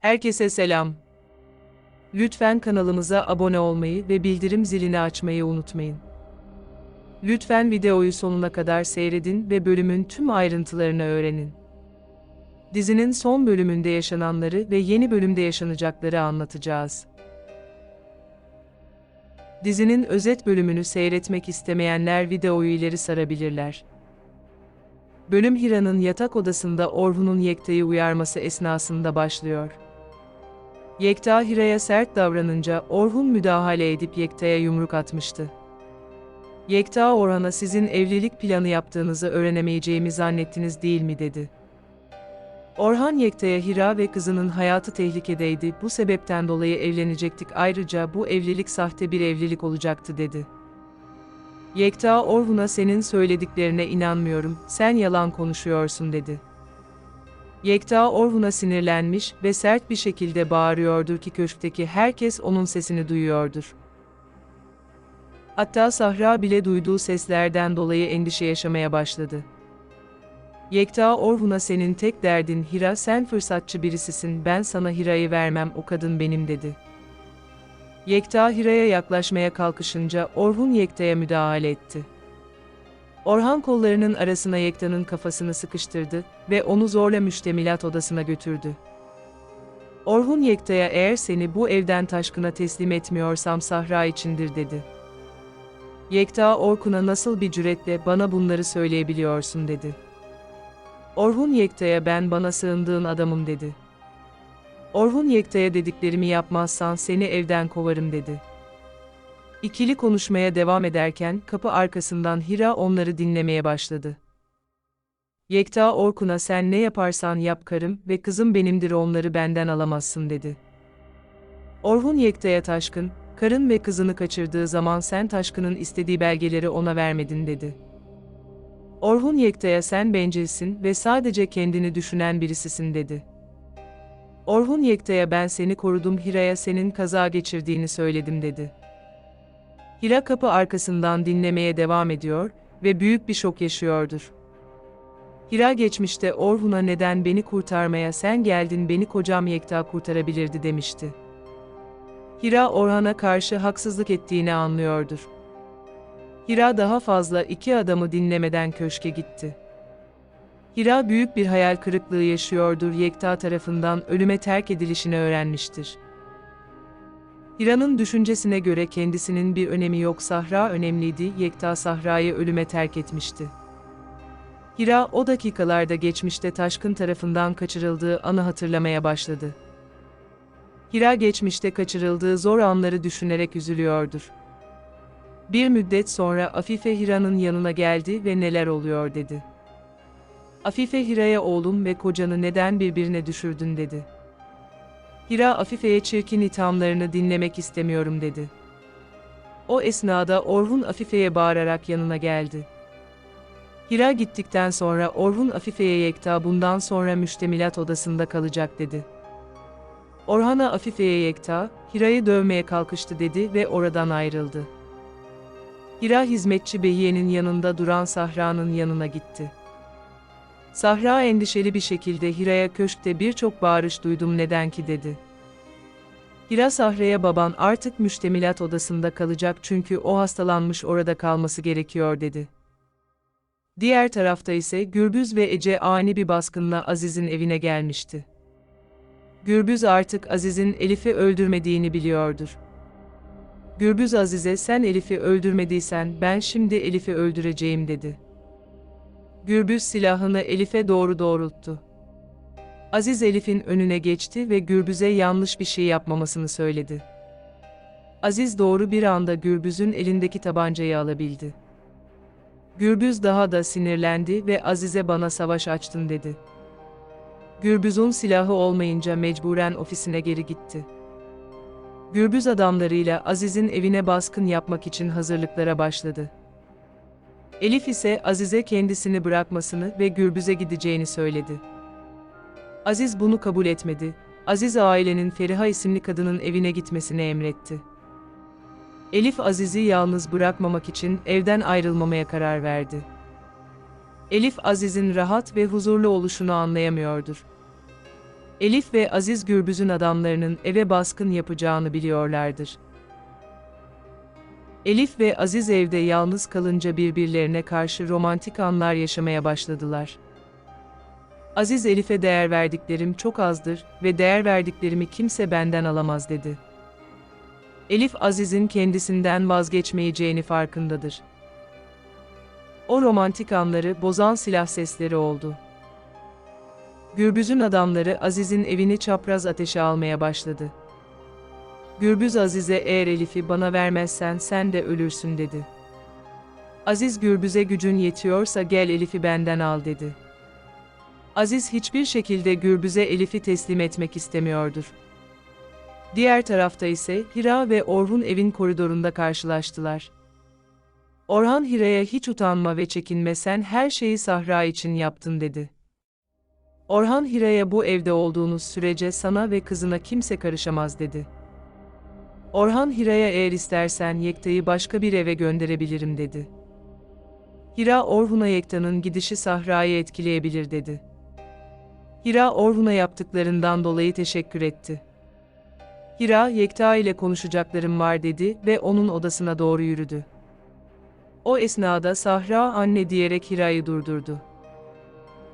Herkese selam. Lütfen kanalımıza abone olmayı ve bildirim zilini açmayı unutmayın. Lütfen videoyu sonuna kadar seyredin ve bölümün tüm ayrıntılarını öğrenin. Dizinin son bölümünde yaşananları ve yeni bölümde yaşanacakları anlatacağız. Dizinin özet bölümünü seyretmek istemeyenler videoyu ileri sarabilirler. Bölüm Hira'nın yatak odasında Orhun'un Yekta'yı uyarması esnasında başlıyor. Yekta Hira'ya sert davranınca Orhun müdahale edip Yekta'ya yumruk atmıştı. Yekta Orhan'a sizin evlilik planı yaptığınızı öğrenemeyeceğimi zannettiniz değil mi dedi. Orhan Yekta'ya Hira ve kızının hayatı tehlikedeydi, bu sebepten dolayı evlenecektik, ayrıca bu evlilik sahte bir evlilik olacaktı dedi. Yekta Orhun'a senin söylediklerine inanmıyorum, sen yalan konuşuyorsun dedi. Yekta Orhun'a sinirlenmiş ve sert bir şekilde bağırıyordur ki köşkteki herkes onun sesini duyuyordur. Hatta Sahra bile duyduğu seslerden dolayı endişe yaşamaya başladı. Yekta Orhun'a senin tek derdin Hira, sen fırsatçı birisisin, ben sana Hira'yı vermem, o kadın benim dedi. Yekta Hira'ya yaklaşmaya kalkışınca Orhun Yekta'ya müdahale etti. Orhan kollarının arasına Yekta'nın kafasını sıkıştırdı ve onu zorla müştemilat odasına götürdü. Orhun Yekta'ya eğer seni bu evden Taşkın'a teslim etmiyorsam Sahra içindir dedi. Yekta Orkun'a nasıl bir cüretle bana bunları söyleyebiliyorsun dedi. Orhun Yekta'ya ben bana sığındığın adamım dedi. Orhun Yekta'ya dediklerimi yapmazsan seni evden kovarım dedi. İkili konuşmaya devam ederken kapı arkasından Hira onları dinlemeye başladı. Yekta Orkun'a sen ne yaparsan yap, karım ve kızım benimdir, onları benden alamazsın dedi. Orhun Yekta'ya Taşkın, karın ve kızını kaçırdığı zaman sen Taşkın'ın istediği belgeleri ona vermedin dedi. Orhun Yekta'ya sen bencilsin ve sadece kendini düşünen birisisin dedi. Orhun Yekta'ya ben seni korudum, Hira'ya senin kaza geçirdiğini söyledim dedi. Hira kapı arkasından dinlemeye devam ediyor ve büyük bir şok yaşıyordur. Hira geçmişte Orhun'a neden beni kurtarmaya sen geldin, beni kocam Yekta kurtarabilirdi demişti. Hira Orhan'a karşı haksızlık ettiğini anlıyordur. Hira daha fazla iki adamı dinlemeden köşke gitti. Hira büyük bir hayal kırıklığı yaşıyordur, Yekta tarafından ölüme terk edilişini öğrenmiştir. Hira'nın düşüncesine göre kendisinin bir önemi yok, Sahra önemliydi, Yekta Sahra'yı ölüme terk etmişti. Hira o dakikalarda geçmişte Taşkın tarafından kaçırıldığı anı hatırlamaya başladı. Hira geçmişte kaçırıldığı zor anları düşünerek üzülüyordur. Bir müddet sonra Afife Hira'nın yanına geldi ve neler oluyor dedi. Afife Hira'ya oğlum ve kocanı neden birbirine düşürdün dedi. Hira Afife'ye çirkin ithamlarını dinlemek istemiyorum dedi. O esnada Orhun Afife'ye bağırarak yanına geldi. Hira gittikten sonra Orhun Afife'ye Yekta bundan sonra müştemilat odasında kalacak dedi. Orhan'a Afife'ye Yekta, Hira'yı dövmeye kalkıştı dedi ve oradan ayrıldı. Hira hizmetçi Behiye'nin yanında duran Sahra'nın yanına gitti. Sahra endişeli bir şekilde Hira'ya köşkte birçok bağırış duydum neden ki dedi. Hira Sahra'ya baban artık müştemilat odasında kalacak çünkü o hastalanmış, orada kalması gerekiyor dedi. Diğer tarafta ise Gürbüz ve Ece ani bir baskınla Aziz'in evine gelmişti. Gürbüz artık Aziz'in Elif'i öldürmediğini biliyordur. Gürbüz Aziz'e sen Elif'i öldürmediysen ben şimdi Elif'i öldüreceğim dedi. Gürbüz silahını Elif'e doğru doğrulttu. Aziz Elif'in önüne geçti ve Gürbüz'e yanlış bir şey yapmamasını söyledi. Aziz doğru bir anda Gürbüz'ün elindeki tabancayı alabildi. Gürbüz daha da sinirlendi ve Aziz'e bana savaş açtın dedi. Gürbüz'ün silahı olmayınca mecburen ofisine geri gitti. Gürbüz adamlarıyla Aziz'in evine baskın yapmak için hazırlıklara başladı. Elif ise Aziz'e kendisini bırakmasını ve Gürbüz'e gideceğini söyledi. Aziz bunu kabul etmedi. Aziz ailenin Feriha isimli kadının evine gitmesini emretti. Elif Aziz'i yalnız bırakmamak için evden ayrılmamaya karar verdi. Elif Aziz'in rahat ve huzurlu oluşunu anlayamıyordur. Elif ve Aziz Gürbüz'ün adamlarının eve baskın yapacağını biliyorlardır. Elif ve Aziz evde yalnız kalınca birbirlerine karşı romantik anlar yaşamaya başladılar. Aziz Elif'e değer verdiklerim çok azdır ve değer verdiklerimi kimse benden alamaz dedi. Elif Aziz'in kendisinden vazgeçmeyeceğini farkındadır. O romantik anları bozan silah sesleri oldu. Gürbüz'ün adamları Aziz'in evini çapraz ateşe almaya başladı. Gürbüz Aziz'e eğer Elif'i bana vermezsen sen de ölürsün dedi. Aziz Gürbüz'e gücün yetiyorsa gel Elif'i benden al dedi. Aziz hiçbir şekilde Gürbüz'e Elif'i teslim etmek istemiyordur. Diğer tarafta ise Hira ve Orhun evin koridorunda karşılaştılar. Orhan Hira'ya hiç utanma ve çekinme sen her şeyi Sahra için yaptın dedi. Orhan Hira'ya bu evde olduğunuz sürece sana ve kızına kimse karışamaz dedi. Orhan Hira'ya eğer istersen Yekta'yı başka bir eve gönderebilirim dedi. Hira Orhun'a Yekta'nın gidişi Sahra'yı etkileyebilir dedi. Hira Orhun'a yaptıklarından dolayı teşekkür etti. Hira Yekta ile konuşacaklarım var dedi ve onun odasına doğru yürüdü. O esnada Sahra anne diyerek Hira'yı durdurdu.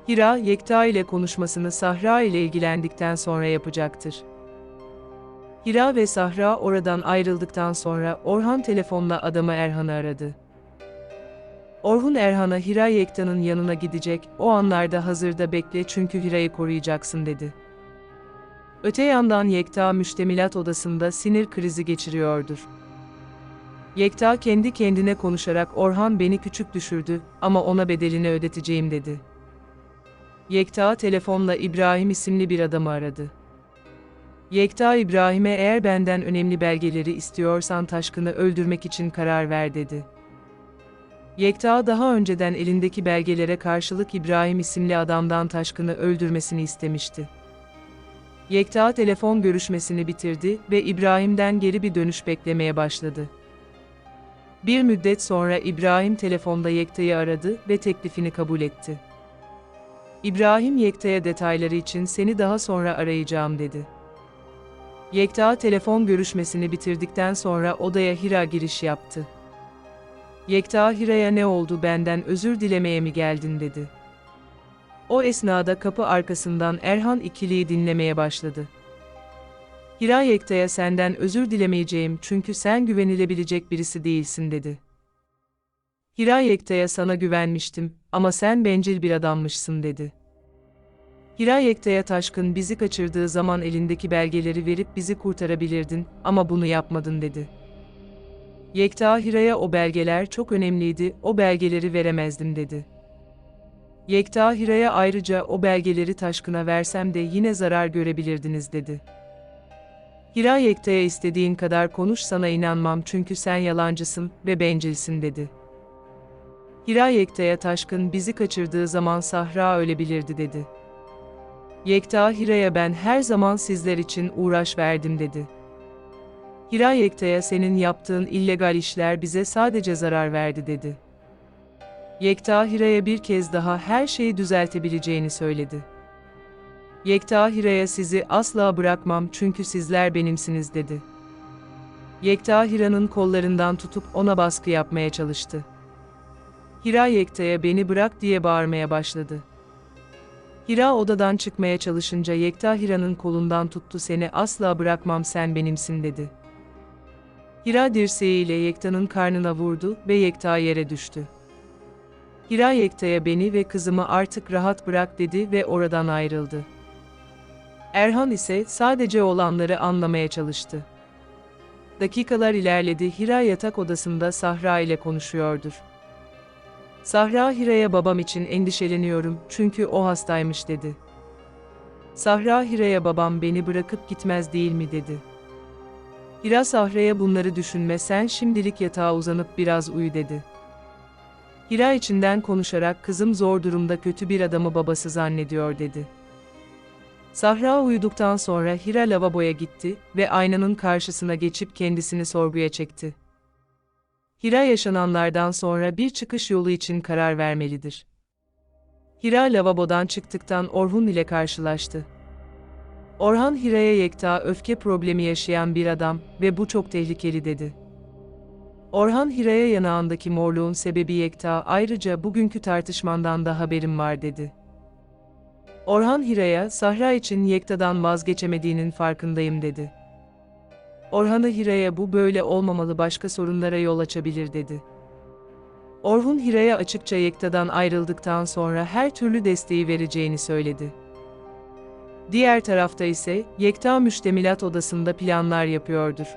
Hira Yekta ile konuşmasını Sahra ile ilgilendikten sonra yapacaktır. Hira ve Sahra oradan ayrıldıktan sonra Orhan telefonla adamı Erhan'ı aradı. Orhun Erhan'a Hira Yekta'nın yanına gidecek, o anlarda hazırda bekle çünkü Hira'yı koruyacaksın dedi. Öte yandan Yekta müştemilat odasında sinir krizi geçiriyordur. Yekta kendi kendine konuşarak Orhan beni küçük düşürdü ama ona bedelini ödeteceğim dedi. Yekta telefonla İbrahim isimli bir adamı aradı. Yekta İbrahim'e eğer benden önemli belgeleri istiyorsan Taşkın'ı öldürmek için karar ver dedi. Yekta daha önceden elindeki belgelere karşılık İbrahim isimli adamdan Taşkın'ı öldürmesini istemişti. Yekta telefon görüşmesini bitirdi ve İbrahim'den geri bir dönüş beklemeye başladı. Bir müddet sonra İbrahim telefonda Yekta'yı aradı ve teklifini kabul etti. İbrahim Yekta'ya detayları için seni daha sonra arayacağım dedi. Yekta telefon görüşmesini bitirdikten sonra odaya Hira giriş yaptı. Yekta Hira'ya ne oldu benden özür dilemeye mi geldin dedi. O esnada kapı arkasından Erhan ikiliyi dinlemeye başladı. Hira Yekta'ya senden özür dilemeyeceğim çünkü sen güvenilebilecek birisi değilsin dedi. Hira Yekta'ya sana güvenmiştim ama sen bencil bir adammışsın dedi. Hira Yekta'ya Taşkın bizi kaçırdığı zaman elindeki belgeleri verip bizi kurtarabilirdin ama bunu yapmadın dedi. Yekta Hira'ya o belgeler çok önemliydi, o belgeleri veremezdim dedi. Yekta Hira'ya ayrıca o belgeleri Taşkın'a versem de yine zarar görebilirdiniz dedi. Hira Yekta'ya istediğin kadar konuş sana inanmam çünkü sen yalancısın ve bencilsin dedi. Hira Yekta'ya Taşkın bizi kaçırdığı zaman Sahra ölebilirdi dedi. Yekta Hira'ya ben her zaman sizler için uğraş verdim dedi. Hira Yekta'ya senin yaptığın illegal işler bize sadece zarar verdi dedi. Yekta Hira'ya bir kez daha her şeyi düzeltebileceğini söyledi. Yekta Hira'ya sizi asla bırakmam çünkü sizler benimsiniz dedi. Yekta Hira'nın kollarından tutup ona baskı yapmaya çalıştı. Hira Yekta'ya beni bırak diye bağırmaya başladı. Hira odadan çıkmaya çalışınca Yekta Hira'nın kolundan tuttu seni asla bırakmam sen benimsin dedi. Hira dirseğiyle Yekta'nın karnına vurdu ve Yekta yere düştü. Hira Yekta'ya beni ve kızımı artık rahat bırak dedi ve oradan ayrıldı. Erhan ise sadece olanları anlamaya çalıştı. Dakikalar ilerledi Hira yatak odasında Sahra ile konuşuyordur. Sahra Hira'ya babam için endişeleniyorum çünkü o hastaymış dedi. Sahra Hira'ya babam beni bırakıp gitmez değil mi dedi. Hira Sahra'ya bunları düşünme sen şimdilik yatağa uzanıp biraz uyu dedi. Hira içinden konuşarak kızım zor durumda kötü bir adamı babası zannediyor dedi. Sahra uyuduktan sonra Hira lavaboya gitti ve aynanın karşısına geçip kendisini sorguya çekti. Hira yaşananlardan sonra bir çıkış yolu için karar vermelidir. Hira lavabodan çıktıktan Orhun ile karşılaştı. Orhan Hira'ya Yekta öfke problemi yaşayan bir adam ve bu çok tehlikeli dedi. Orhan Hira'ya yanağındaki morluğun sebebi Yekta, ayrıca bugünkü tartışmandan da haberim var dedi. Orhan Hira'ya, Sahra için Yekta'dan vazgeçemediğinin farkındayım dedi. Orhan'ı Hira'ya bu böyle olmamalı, başka sorunlara yol açabilir dedi. Orhun Hira'ya açıkça Yekta'dan ayrıldıktan sonra her türlü desteği vereceğini söyledi. Diğer tarafta ise Yekta müştemilat odasında planlar yapıyordur.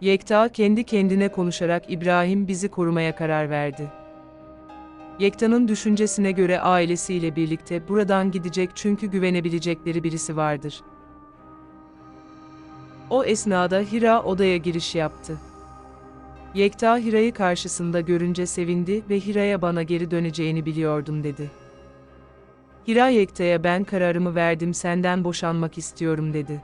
Yekta kendi kendine konuşarak İbrahim bizi korumaya karar verdi. Yekta'nın düşüncesine göre ailesiyle birlikte buradan gidecek çünkü güvenebilecekleri birisi vardır. O esnada Hira odaya giriş yaptı. Yekta Hira'yı karşısında görünce sevindi ve Hira'ya bana geri döneceğini biliyordum dedi. Hira Yekta'ya ben kararımı verdim, senden boşanmak istiyorum dedi.